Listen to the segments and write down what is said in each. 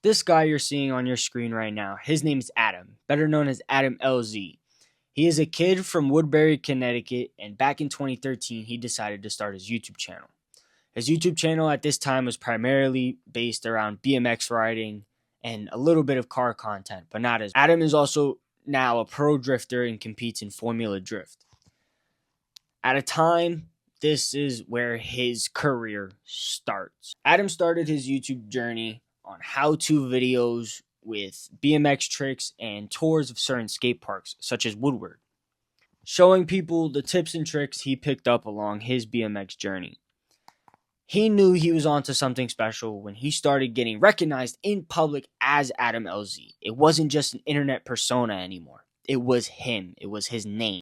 This guy you're seeing on your screen right now, his name is Adam, better known as Adam LZ. He is a kid from Woodbury, Connecticut, and back in 2013, he decided to start his YouTube channel. His YouTube channel at this time was primarily based around BMX riding and a little bit of car content, but not as. Adam is also now a pro drifter and competes in Formula Drift. At a time, this is where his career starts. Adam started his YouTube journey on how-to videos with BMX tricks and tours of certain skate parks, such as Woodward, showing people the tips and tricks he picked up along his BMX journey. He knew he was onto something special when he started getting recognized in public as Adam LZ. It wasn't just an internet persona anymore. It was him. It was his name.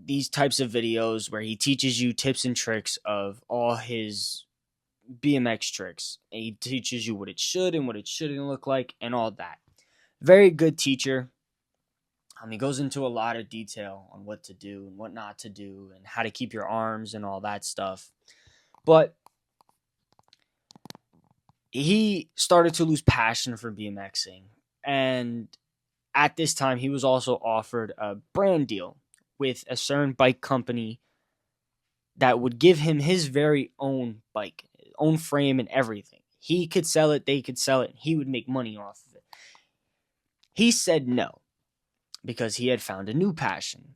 These types of videos where he teaches you tips and tricks of all his BMX tricks. And he teaches you what it should and what it shouldn't look like and all that. Very good teacher. He goes into a lot of detail on what to do and what not to do and how to keep your arms and all that stuff. But he started to lose passion for BMXing. And at this time, he was also offered a brand deal with a certain bike company that would give him his very own bike, his own frame and everything. He could sell it, they could sell it, and he would make money off of it. He said no, because he had found a new passion,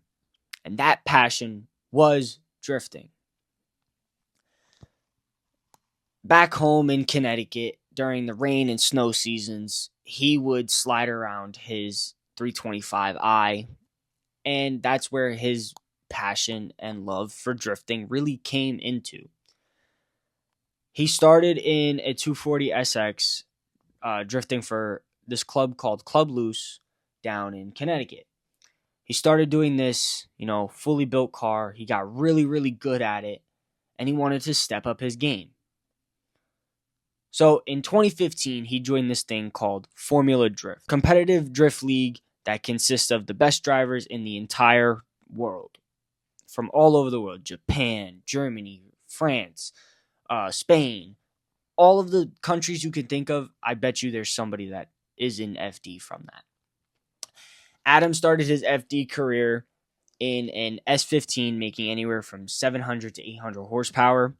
and that passion was drifting. Back home in Connecticut, during the rain and snow seasons, he would slide around his 325i, and that's where his passion and love for drifting really came into. He started in a 240SX, drifting for this club called Club Loose down in Connecticut. He started doing this, fully built car. He got really, really good at it, and he wanted to step up his game. So in 2015, he joined this thing called Formula Drift, competitive drift league that consists of the best drivers in the entire world, from all over the world: Japan, Germany, France, Spain, all of the countries you can think of. I bet you there's somebody that is in FD from that. Adam started his FD career in an S15, making anywhere from 700 to 800 horsepower.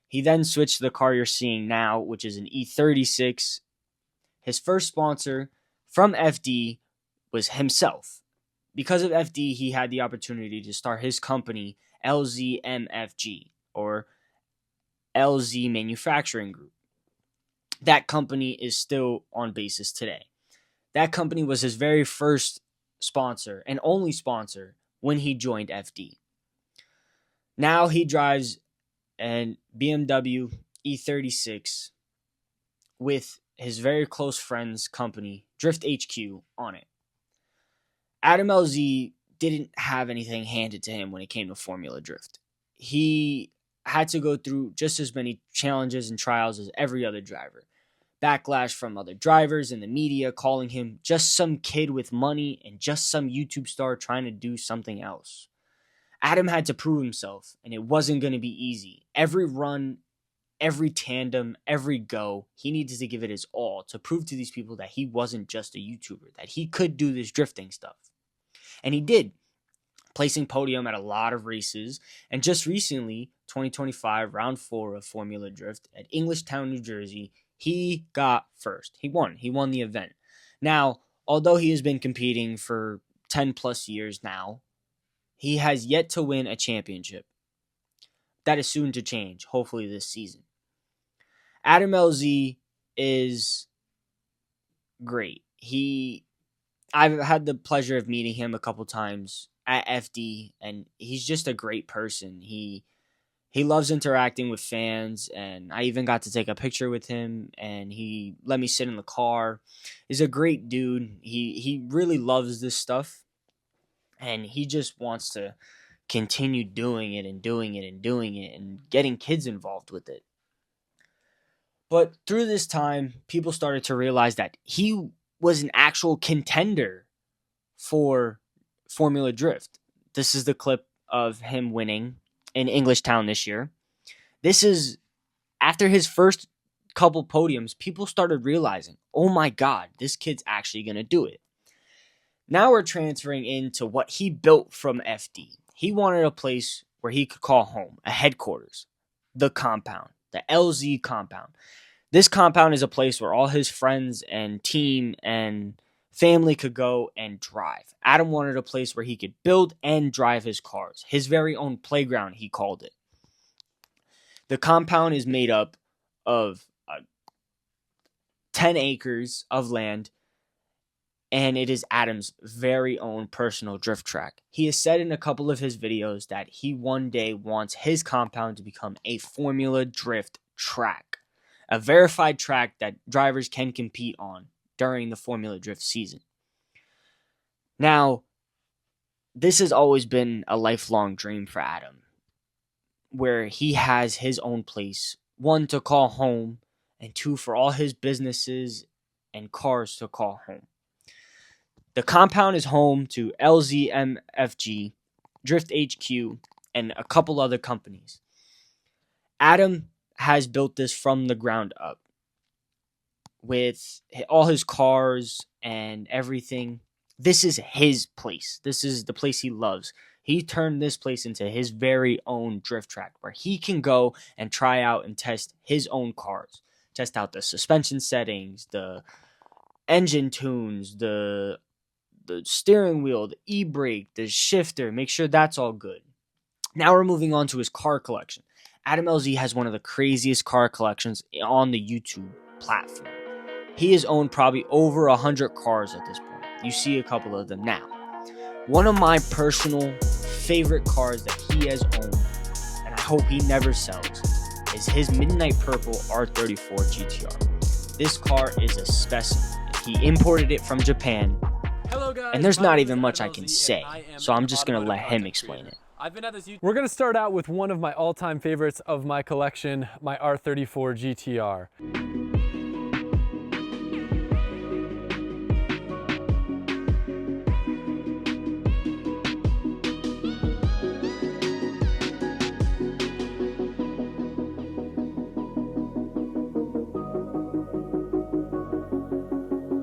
He then switched to the car you're seeing now, which is an E36. His first sponsor from FD was himself. Because of FD, he had the opportunity to start his company, LZMFG, or LZ Manufacturing Group. That company is still on basis today. That company was his very first sponsor and only sponsor when he joined FD. Now he drives an BMW E36 with his very close friend's company, Drift HQ, on it. Adam LZ didn't have anything handed to him when it came to Formula Drift. He had to go through just as many challenges and trials as every other driver. Backlash from other drivers and the media calling him just some kid with money and just some YouTube star trying to do something else. Adam had to prove himself, and it wasn't going to be easy. Every run, every tandem, every go, he needed to give it his all to prove to these people that he wasn't just a YouTuber, that he could do this drifting stuff. And he did, placing podium at a lot of races. And just recently, 2025, round 4 of Formula Drift at Englishtown, New Jersey, he got first. He won the event. Now, although he has been competing for 10 plus years now, he has yet to win a championship. That is soon to change, hopefully this season. Adam LZ is great. I've had the pleasure of meeting him a couple times at FD, and he's just a great person. He loves interacting with fans, and I even got to take a picture with him, and he let me sit in the car. He's a great dude. He really loves this stuff. And he just wants to continue doing it and doing it and doing it and getting kids involved with it. But through this time, people started to realize that he was an actual contender for Formula Drift. This is the clip of him winning in Englishtown this year. This is after his first couple podiums, people started realizing, oh my God, this kid's actually going to do it. Now we're transferring into what he built from FD. He wanted a place where he could call home, a headquarters, the compound, the LZ compound. This compound is a place where all his friends and team and family could go and drive. Adam wanted a place where he could build and drive his cars. His very own playground, he called it. The compound is made up of 10 acres of land, and it is Adam's very own personal drift track. He has said in a couple of his videos that he one day wants his compound to become a Formula Drift track, a verified track that drivers can compete on during the Formula Drift season. Now, this has always been a lifelong dream for Adam, where he has his own place, one to call home, and two for all his businesses and cars to call home. The compound is home to LZMFG, Drift HQ, and a couple other companies. Adam has built this from the ground up with all his cars and everything. This is his place. This is the place he loves. He turned this place into his very own drift track where he can go and try out and test his own cars. Test out the suspension settings, the engine tunes, the steering wheel, the e-brake, the shifter, make sure that's all good. Now we're moving on to his car collection. Adam LZ has one of the craziest car collections on the YouTube platform. He has owned probably over 100 cars at this point. You see a couple of them now. One of my personal favorite cars that he has owned, and I hope he never sells, is his Midnight Purple R34 GTR. This car is a specimen. He imported it from Japan. Hello guys, and there's not even much I can say, so I'm just going to let him explain it. We're going to start out with one of my all-time favorites of my collection, my R34 GTR.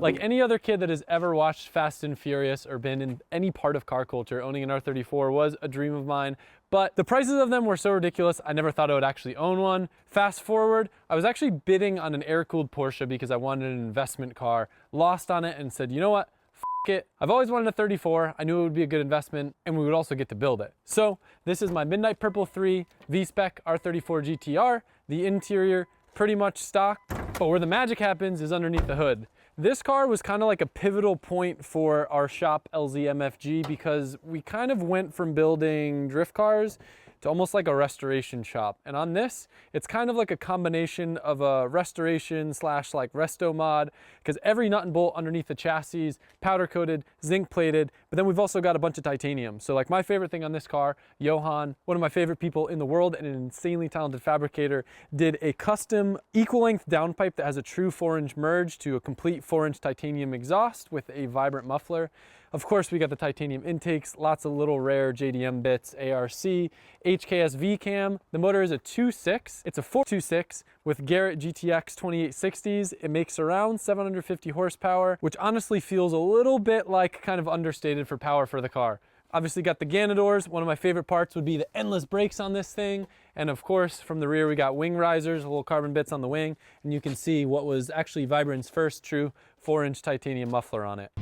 Like any other kid that has ever watched Fast and Furious or been in any part of car culture, owning an R34 was a dream of mine, but the prices of them were so ridiculous, I never thought I would actually own one. Fast forward, I was actually bidding on an air-cooled Porsche because I wanted an investment car, lost on it and said, you know what, f it. I've always wanted a 34, I knew it would be a good investment and we would also get to build it. So this is my Midnight Purple 3 V-Spec R34 GTR, the interior pretty much stock, but where the magic happens is underneath the hood. This car was kind of like a pivotal point for our shop LZMFG because we kind of went from building drift cars to almost like a restoration shop. And on this, it's kind of like a combination of a restoration slash like resto mod because every nut and bolt underneath the chassis, powder coated, zinc plated, but then we've also got a bunch of titanium. So like my favorite thing on this car, Johan, one of my favorite people in the world and an insanely talented fabricator, did a custom equal length downpipe that has a true 4-inch merge to a complete 4-inch titanium exhaust with a vibrant muffler. Of course, we got the titanium intakes, lots of little rare JDM bits, ARC, HKS V-cam. The motor is a 2.6. It's a 4.26 with Garrett GTX 2860s. It makes around 750 horsepower, which honestly feels a little bit like kind of understated for power for the car. Obviously got the Ganadors. One of my favorite parts would be the endless brakes on this thing. And of course, from the rear, we got wing risers, little carbon bits on the wing. And you can see what was actually Vibrant's first true 4-inch titanium muffler on it.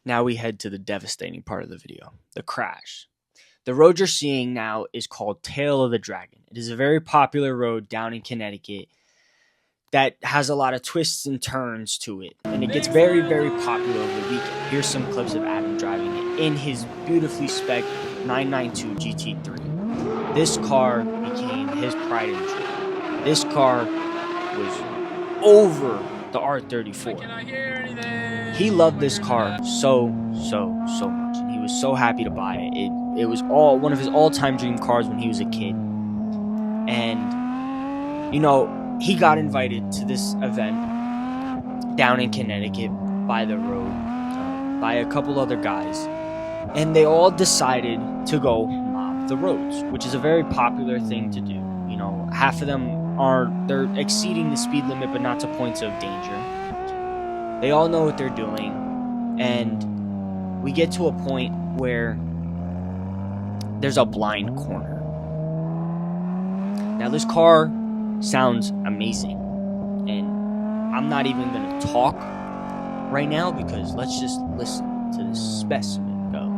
Now we head to the devastating part of the video, the crash. The road you're seeing now is called Tail of the Dragon. It is a very popular road down in Connecticut that has a lot of twists and turns to it. And it gets very, very popular over the weekend. Here's some clips of Adam driving it in his beautifully spec'd 992 GT3. This car became his pride and joy. This car was over the I R34. cannot hear anything. He loved this car so much, and he was so happy to buy it. It was one of his all-time dream cars when he was a kid. And, he got invited to this event down in Connecticut by the road, by a couple other guys. And they all decided to go mob the roads, which is a very popular thing to do. Half of them they're exceeding the speed limit, but not to points of danger. They all know what they're doing. And we get to a point where there's a blind corner. Now, this car sounds amazing, and I'm not even going to talk right now because let's just listen to this specimen go.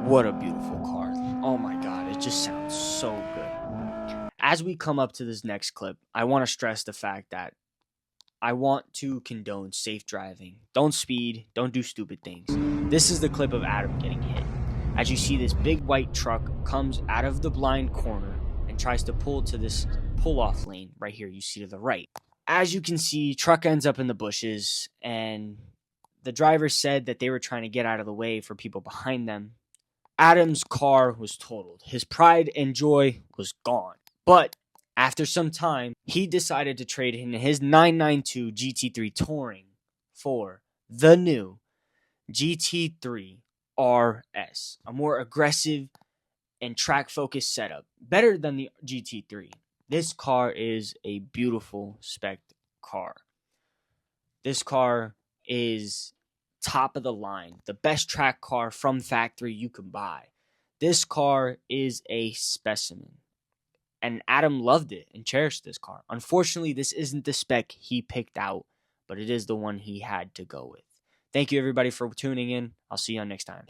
What a beautiful car. Oh my God, it just sounds so good. As we come up to this next clip, I want to stress the fact that I want to condone safe driving. Don't speed, don't do stupid things. This is the clip of Adam getting hit. As you see, this big white truck comes out of the blind corner and tries to pull to this pull-off lane right here you see to the right. As you can see, truck ends up in the bushes, and the driver said that they were trying to get out of the way for people behind them. Adam's car was totaled. His pride and joy was gone. But after some time, he decided to trade in his 992 GT3 Touring for the new GT3 RS, a more aggressive and track-focused setup, better than the GT3. This car is a beautiful spec car. This car is top of the line, the best track car from factory you can buy. This car is a specimen, and Adam loved it and cherished this car. Unfortunately, this isn't the spec he picked out, but it is the one he had to go with. Thank you, everybody, for tuning in. I'll see you on next time.